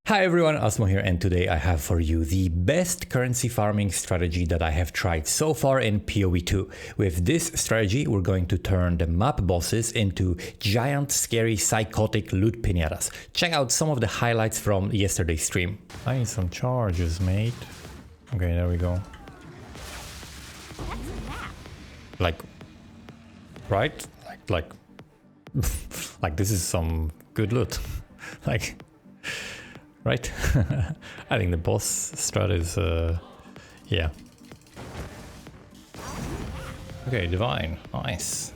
Hi everyone, Asmo here, and today I have for you the best currency farming strategy that I have tried so far in POE 2. With this strategy, we're going to turn the map bosses into giant, scary, psychotic loot piñatas. Check out some of the highlights from yesterday's stream. I need some charges, mate. Okay, there we go. Like, right? Like this is some good loot. Like... Right? I think the boss strat is, yeah. Okay, divine. Nice.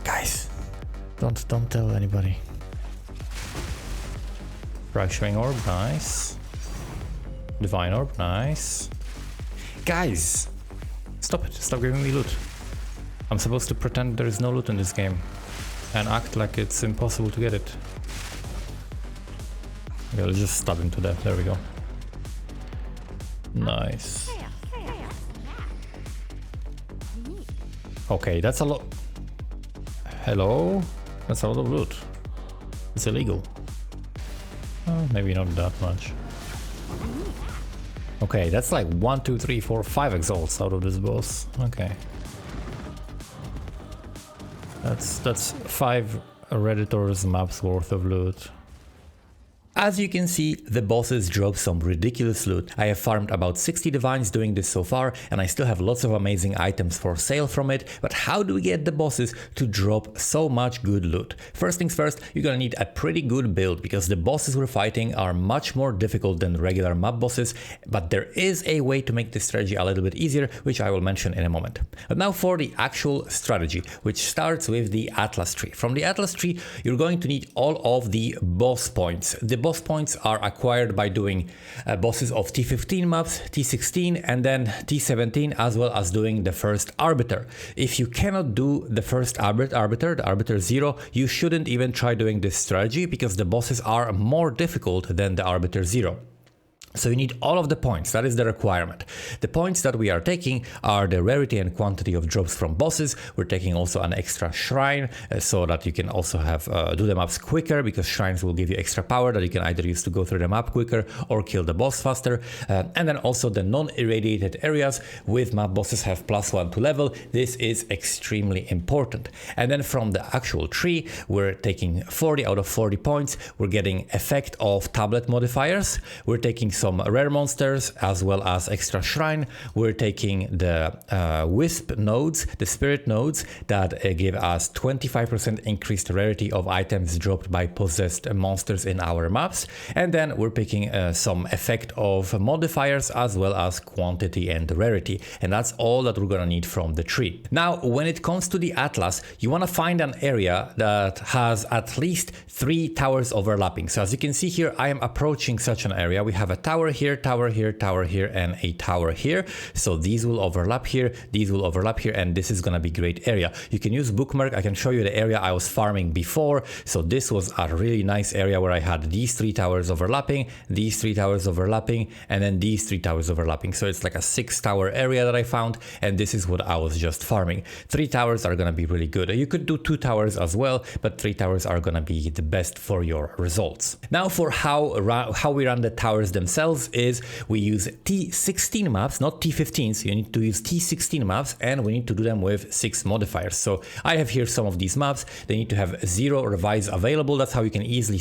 Guys, don't tell anybody. Fracturing orb, nice. Divine orb, nice. Guys, stop it. Stop giving me loot. I'm supposed to pretend there is no loot in this game and act like it's impossible to get it. Okay, let's just stab him to death. There we go. Nice. Okay, that's a lot. Hello? That's a lot of loot. It's illegal. Oh, maybe not that much. Okay, that's like 1, 2, 3, 4, 5 exalts out of this boss. Okay. That's 5 Redditor's maps worth of loot. As you can see, the bosses drop some ridiculous loot. I have farmed about 60 divines doing this so far, and I still have lots of amazing items for sale from it, but how do we get the bosses to drop so much good loot? First things first, you're gonna need a pretty good build, because the bosses we're fighting are much more difficult than regular map bosses, but there is a way to make this strategy a little bit easier, which I will mention in a moment. But now for the actual strategy, which starts with the Atlas tree. From the Atlas tree, you're going to need all of the boss points. The boss points are acquired by doing bosses of T15 maps, T16 and then T17, as well as doing the first Arbiter. If you cannot do the first Arbiter, the Arbiter 0, you shouldn't even try doing this strategy because the bosses are more difficult than the Arbiter 0. So you need all of the points, that is the requirement. The points that we are taking are the rarity and quantity of drops from bosses. We're taking also an extra shrine so that you can also have do the maps quicker, because shrines will give you extra power that you can either use to go through the map quicker or kill the boss faster. And then also the non-irradiated areas with map bosses have +1 to level. This is extremely important. And then from the actual tree, we're taking 40 out of 40 points. We're getting effect of tablet modifiers. We're taking some rare monsters as well as extra shrine. We're taking the wisp nodes, the spirit nodes that give us 25% increased rarity of items dropped by possessed monsters in our maps. And then we're picking some effect of modifiers as well as quantity and rarity. And that's all that we're gonna need from the tree. Now, when it comes to the Atlas, you wanna find an area that has at least 3 towers overlapping. So as you can see here, I am approaching such an area. We have a tower here, tower here, tower here, and a tower here. So these will overlap here, these will overlap here, and this is gonna be great area. You can use bookmark. I can show you the area I was farming before. So this was a really nice area where I had these 3 towers overlapping, these 3 towers overlapping, and then these 3 towers overlapping. So it's like a 6 tower area that I found, and this is what I was just farming. 3 towers are gonna be really good. You could do 2 towers as well, but 3 towers are gonna be the best for your results. Now for how we run the towers themselves is we use T16 maps, not T15, so you need to use T16 maps, and we need to do them with 6 modifiers. So I have here some of these maps. They need to have 0 revise available. That's how you can easily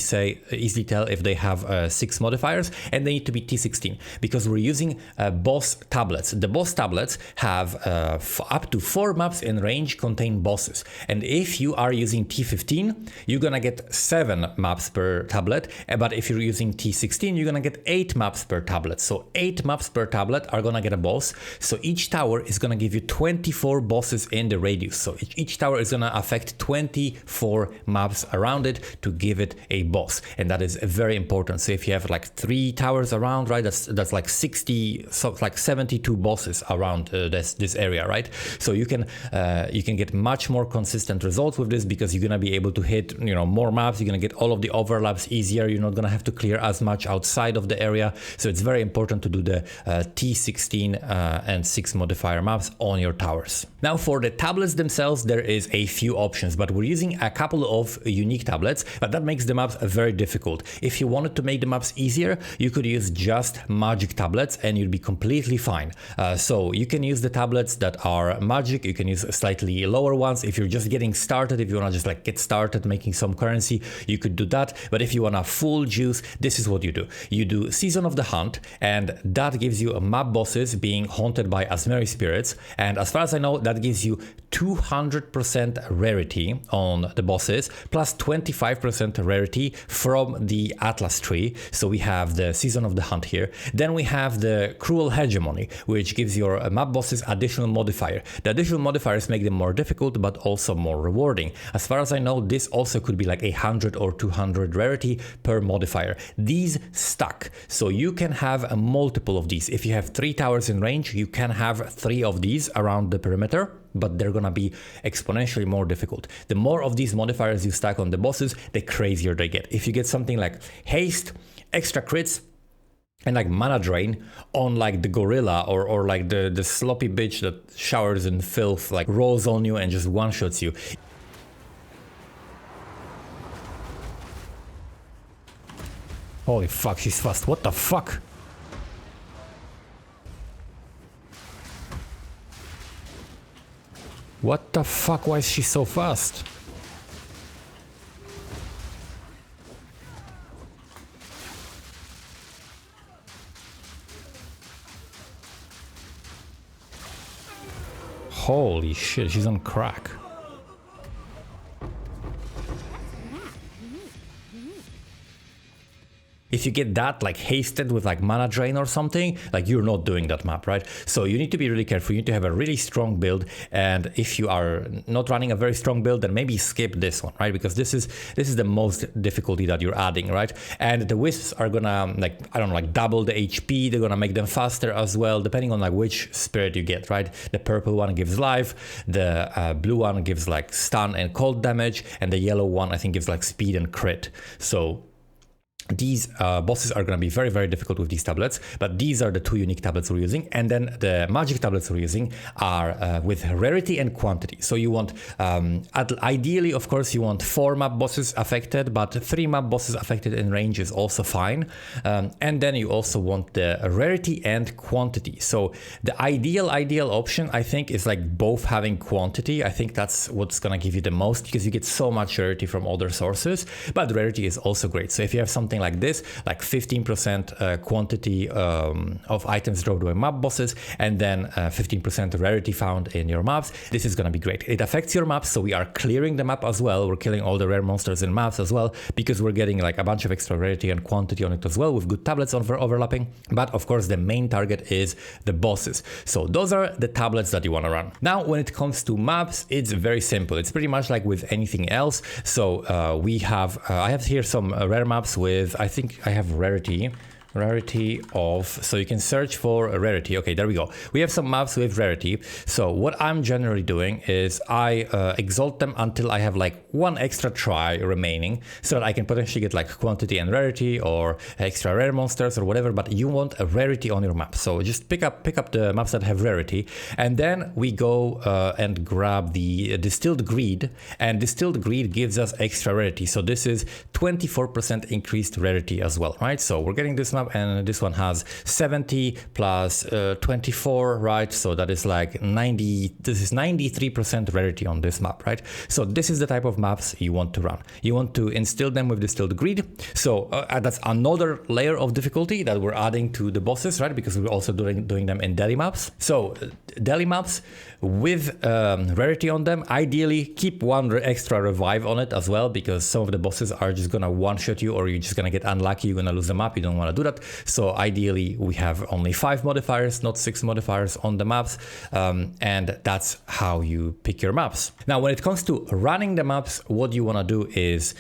tell if they have 6 modifiers, and they need to be T16 because we're using boss tablets. The boss tablets have up to 4 maps in range contain bosses, and if you are using T15, you're gonna get 7 maps per tablet, but if you're using T16, you're gonna get 8 maps per tablet. So 8 maps per tablet are gonna get a boss. So each tower is gonna give you 24 bosses in the radius. So each tower is gonna affect 24 maps around it to give it a boss. And that is very important. So if you have like 3 towers around, right, that's like 60, so like 72 bosses around this area, right? So you can get much more consistent results with this because you're gonna be able to hit, more maps. You're gonna get all of the overlaps easier. You're not gonna have to clear as much outside of the area. area. So it's very important to do the T16 and 6 modifier maps on your towers. Now for the tablets themselves, there is a few options, but we're using a couple of unique tablets, but that makes the maps very difficult. If you wanted to make the maps easier, you could use just magic tablets and you'd be completely fine. So you can use the tablets that are magic, you can use slightly lower ones. If you're just getting started, if you want to just like get started making some currency, you could do that. But if you want a full juice, this is what you do. You do Season of the Hunt, and that gives you map bosses being haunted by Asmeri spirits. And as far as I know, that gives you 200% rarity on the bosses, plus 25% rarity from the Atlas tree. So we have the Season of the Hunt here. Then we have the Cruel Hegemony, which gives your map bosses additional modifier. The additional modifiers make them more difficult, but also more rewarding. As far as I know, this also could be like 100 or 200 rarity per modifier. These stack, so you can have a multiple of these. If you have 3 towers in range, you can have 3 of these around the perimeter, but they're gonna be exponentially more difficult. The more of these modifiers you stack on the bosses, the crazier they get. If you get something like haste, extra crits, and like mana drain on like the gorilla or like the sloppy bitch that showers in filth, like rolls on you and just one-shots you. Holy fuck, she's fast. What the fuck? What the fuck? Why is she so fast? Holy shit, she's on crack. If you get that like hasted with like mana drain or something, like you're not doing that map, right? So you need to be really careful. You need to have a really strong build, and if you are not running a very strong build, then maybe skip this one, right? Because this is the most difficulty that you're adding, right? And the wisps are gonna like, I don't know, like double the HP. They're gonna make them faster as well, depending on like which spirit you get, right? The purple one gives life, the blue one gives like stun and cold damage, and the yellow one I think gives like speed and crit. So these bosses are going to be very, very difficult with these tablets, but these are the 2 unique tablets we're using. And then the magic tablets we're using are with rarity and quantity. So you want, ideally, of course, you want 4 map bosses affected, but 3 map bosses affected in range is also fine. And then you also want the rarity and quantity. So the ideal option, I think, is like both having quantity. I think that's what's going to give you the most, because you get so much rarity from other sources, but rarity is also great. So if you have something like this, like 15% quantity of items dropped by map bosses, and then 15% rarity found in your maps, this is going to be great. It affects your maps, so we are clearing the map as well. We're killing all the rare monsters in maps as well, because we're getting like a bunch of extra rarity and quantity on it as well, with good tablets overlapping. But of course, the main target is the bosses. So those are the tablets that you want to run. Now, when it comes to maps, it's very simple. It's pretty much like with anything else. So I have here some rare maps with, I think I have rarity of, so you can search for a rarity. Okay, there we go. We have some maps with rarity. So what I'm generally doing is I exalt them until I have like 1 extra try remaining, so that I can potentially get like quantity and rarity or extra rare monsters or whatever, but you want a rarity on your map. So just pick up the maps that have rarity, and then we go and grab the Distilled Greed, and Distilled Greed gives us extra rarity. So this is 24% increased rarity as well, right? So we're getting this map, and this one has 70 plus 24, right? So that is like 90. This is 93% rarity on this map, right? So this is the type of maps you want to run. You want to instill them with Distilled Greed. So that's another layer of difficulty that we're adding to the bosses, right? Because we're also doing them in daily maps. So daily maps with rarity on them. Ideally, keep 1 extra revive on it as well, because some of the bosses are just gonna one-shot you, or you're just gonna get unlucky. You're gonna lose the map. You don't want to do that. So ideally, we have only 5 modifiers, not 6 modifiers on the maps, and that's how you pick your maps. Now, when it comes to running the maps, what you want to do is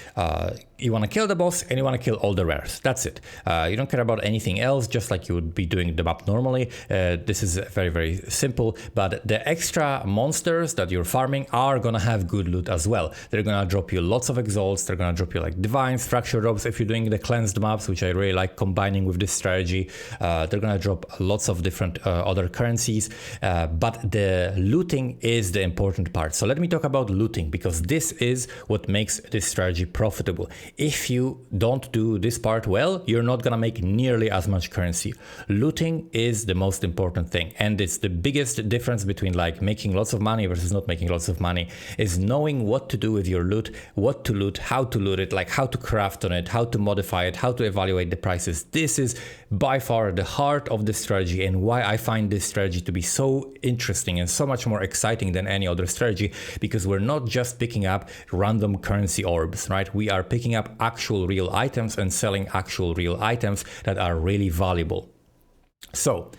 you want to kill the boss and you want to kill all the rares. That's it. You don't care about anything else, just like you would be doing the map normally. This is very, very simple, but the extra monsters that you're farming are going to have good loot as well. They're going to drop you lots of exalts. They're going to drop you like divines, fracture drops if you're doing the cleansed maps, which I really like combining with this strategy. They're going to drop lots of different other currencies, but the looting is the important part. So let me talk about looting, because this is what makes this strategy profitable. If you don't do this part well, you're not gonna make nearly as much currency. Looting is the most important thing, and it's the biggest difference between like making lots of money versus not making lots of money, is knowing what to do with your loot, what to loot, how to loot it, like how to craft on it, how to modify it, how to evaluate the prices. This is by far the heart of the strategy, and why I find this strategy to be so interesting and so much more exciting than any other strategy, because we're not just picking up random currency orbs, right? We are picking up actual real items and selling actual real items that are really valuable. So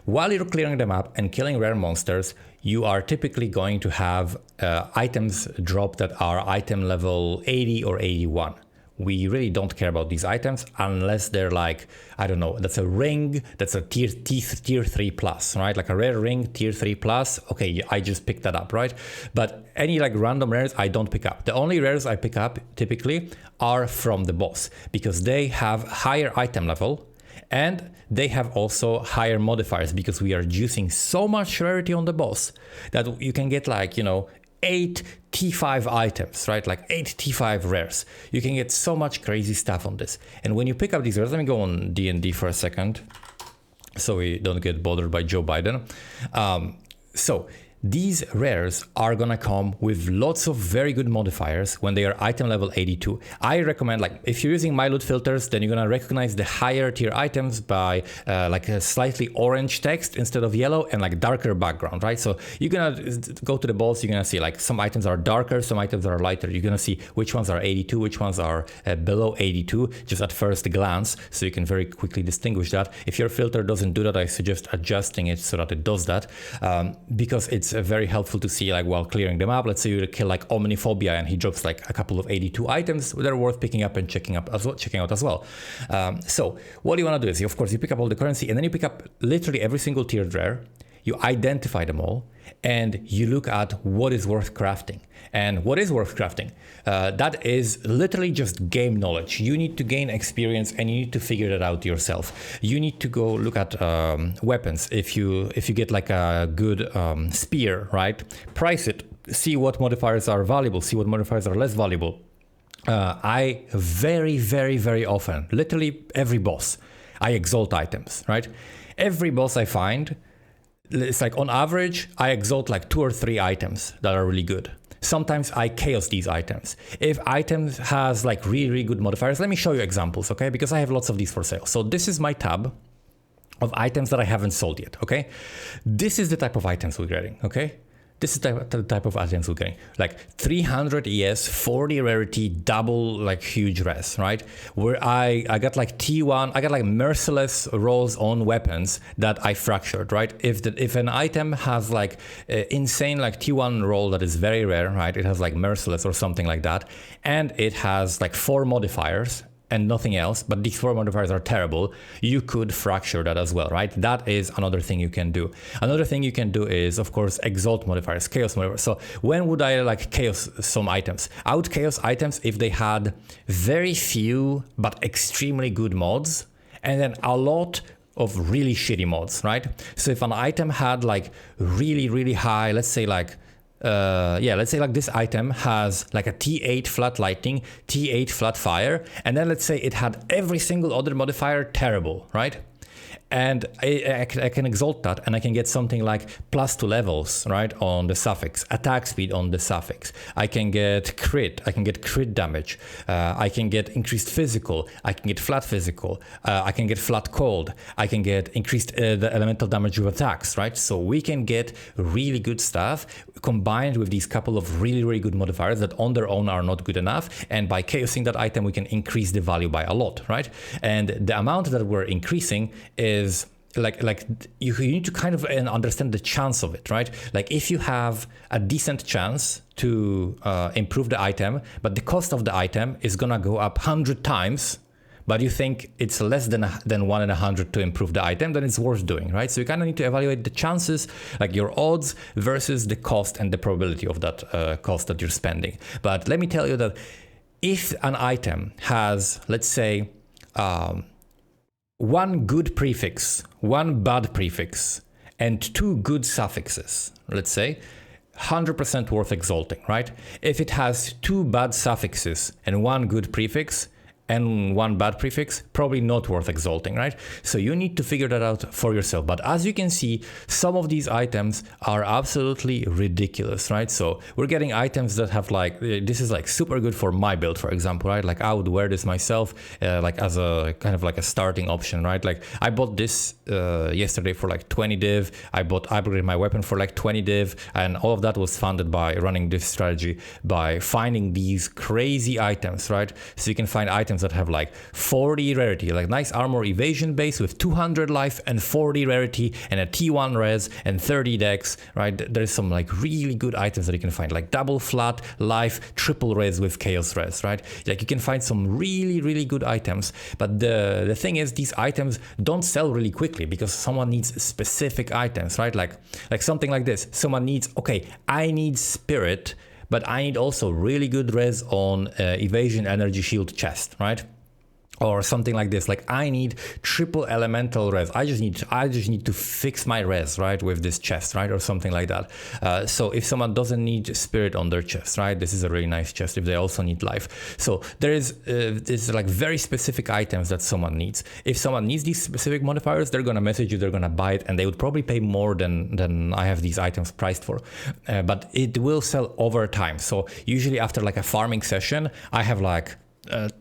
while you're clearing the map and killing rare monsters, you are typically going to have items drop that are item level 80 or 81. We really don't care about these items unless they're like, I don't know, that's a ring, that's a tier 3 plus, right? Like a rare ring, tier 3 plus. Okay, I just picked that up, right? But any like random rares, I don't pick up. The only rares I pick up typically are from the boss, because they have higher item level and they have also higher modifiers, because we are juicing so much rarity on the boss that you can get like, you know, 8 T5 items, right? Like 8 T5 rares. You can get so much crazy stuff on this. And when you pick up these rares, let me go on D&D for a second so we don't get bothered by Joe Biden. So these rares are gonna come with lots of very good modifiers when they are item level 82. I recommend, like, if you're using my loot filters, then you're gonna recognize the higher tier items by like a slightly orange text instead of yellow, and like darker background, right? So you're gonna go to the boss, you're gonna see like some items are darker, some items are lighter. You're gonna see which ones are 82, which ones are below 82, just at first glance, so you can very quickly distinguish that. If your filter doesn't do that, I suggest adjusting it so that it does that, because it's very helpful to see, like, while clearing the map. Let's say you kill like Omniphobia and he drops like a couple of 82 items that are worth picking up and checking out as well. So what you want to do is, of course, you pick up all the currency, and then you pick up literally every single tiered rare. You identify them all, and you look at what is worth crafting. And what is worth crafting? That is literally just game knowledge. You need to gain experience, and you need to figure that out yourself. You need to go look at weapons. If you get like a good spear, right? Price it. See what modifiers are valuable. See what modifiers are less valuable. I very, very, very often, literally every boss, I exalt items, right? Every boss I find, it's like on average, I exalt like 2 or 3 items that are really good. Sometimes I chaos these items. If items has like really, really good modifiers, let me show you examples, okay? Because I have lots of these for sale. So this is my tab of items that I haven't sold yet, okay? This is the type of items we're getting, okay? This is the type of items we're getting. Like 300 ES, 40 rarity, double like huge res, right? Where I got like T1, I got like merciless rolls on weapons that I fractured, right? If an item has like insane like T1 roll that is very rare, right? It has like merciless or something like that. And it has like 4 modifiers and nothing else, but these 4 modifiers are terrible, you could fracture that as well, right? That is another thing you can do. Another thing you can do is, of course, exalt modifiers, chaos modifiers. So when would I like chaos some items? I would chaos items if they had very few but extremely good mods, and then a lot of really shitty mods, right? So if an item had like really, really high, let's say like this item has like a T8 flat lightning, T8 flat fire, and then let's say it had every single other modifier terrible, right? And I can exalt that, and I can get something like +2 levels, right, on the suffix, attack speed on the suffix. I can get crit damage. I can get increased physical. I can get flat physical. I can get flat cold. I can get increased the elemental damage with attacks, right? So we can get really good stuff combined with these couple of really, really good modifiers that on their own are not good enough. And by chaosing that item, we can increase the value by a lot, right? And the amount that we're increasing is you need to kind of understand the chance of it, right? Like if you have a decent chance to improve the item, but the cost of the item is gonna go up 100 times, but you think it's less than 1 in 100 to improve the item, then it's worth doing, right? So you kind of need to evaluate the chances, like your odds versus the cost and the probability of that cost that you're spending. But let me tell you that if an item has, let's say, one good prefix, one bad prefix, and 2 good suffixes, let's say, 100% worth exalting, right? If it has 2 bad suffixes and 1 good prefix, and 1 bad prefix, probably not worth exalting, right? So you need to figure that out for yourself. But as you can see, some of these items are absolutely ridiculous, right? So we're getting items that have like, this is like super good for my build, for example, right? Like I would wear this myself, like as a kind of like a starting option, right? Like I bought this yesterday for like 20 div. I upgraded my weapon for like 20 div, and all of that was funded by running this strategy, by finding these crazy items, right? So you can find items that have like 40 rarity, like nice armor evasion base with 200 life and 40 rarity and a T1 res and 30 dex, right? There's some like really good items that you can find, like double flat life, triple res with chaos res, right? Like you can find some really, really good items, but the thing is these items don't sell really quickly because someone needs specific items, right? Like something like this. Someone needs, okay, I need spirit, but I need also really good res on evasion energy shield chest, right? Or something like this, like I need triple elemental res. I just need to fix my res, right, with this chest, right, or something like that. So if someone doesn't need spirit on their chest, right, this is a really nice chest. If they also need life, so there is this like very specific items that someone needs. If someone needs these specific modifiers, they're gonna message you, they're gonna buy it, and they would probably pay more than I have these items priced for. But it will sell over time. So usually after like a farming session, I have like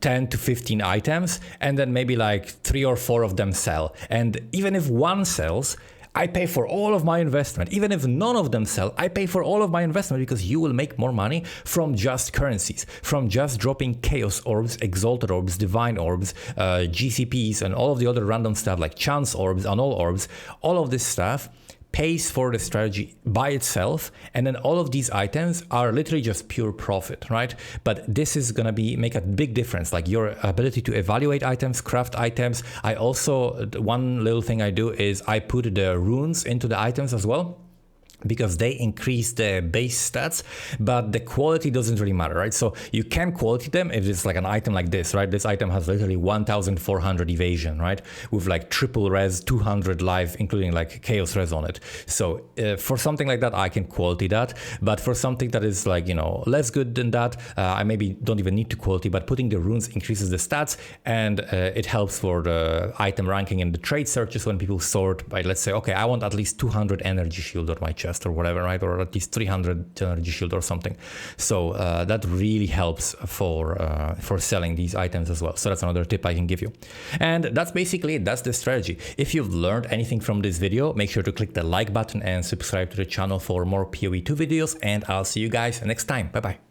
10 to 15 items, and then maybe like 3 or 4 of them sell. And even if one sells, I pay for all of my investment. Even if none of them sell, I pay for all of my investment, because you will make more money from just currencies, from just dropping chaos orbs, exalted orbs, divine orbs, GCPs, and all of the other random stuff like chance orbs, annul orbs. All of this stuff pays for the strategy by itself, and then all of these items are literally just pure profit, right? But this is gonna make a big difference, like your ability to evaluate items, craft items. I also, one little thing I do is I put the runes into the items as well, because they increase the base stats, but the quality doesn't really matter, right? So you can quality them if it's like an item like this, right? This item has literally 1,400 evasion, right? With like triple res, 200 life, including like chaos res on it. So for something like that, I can quality that. But for something that is like, you know, less good than that, I maybe don't even need to quality, but putting the runes increases the stats, and it helps for the item ranking and the trade searches when people sort by, let's say, okay, I want at least 200 energy shield on my chest, or whatever, right? Or at least 300 energy shield or something. So that really helps for selling these items as well. So that's another tip I can give you. And that's basically it. That's the strategy. If you've learned anything from this video, make sure to click the like button and subscribe to the channel for more POE 2 videos, and I'll see you guys next time. Bye bye.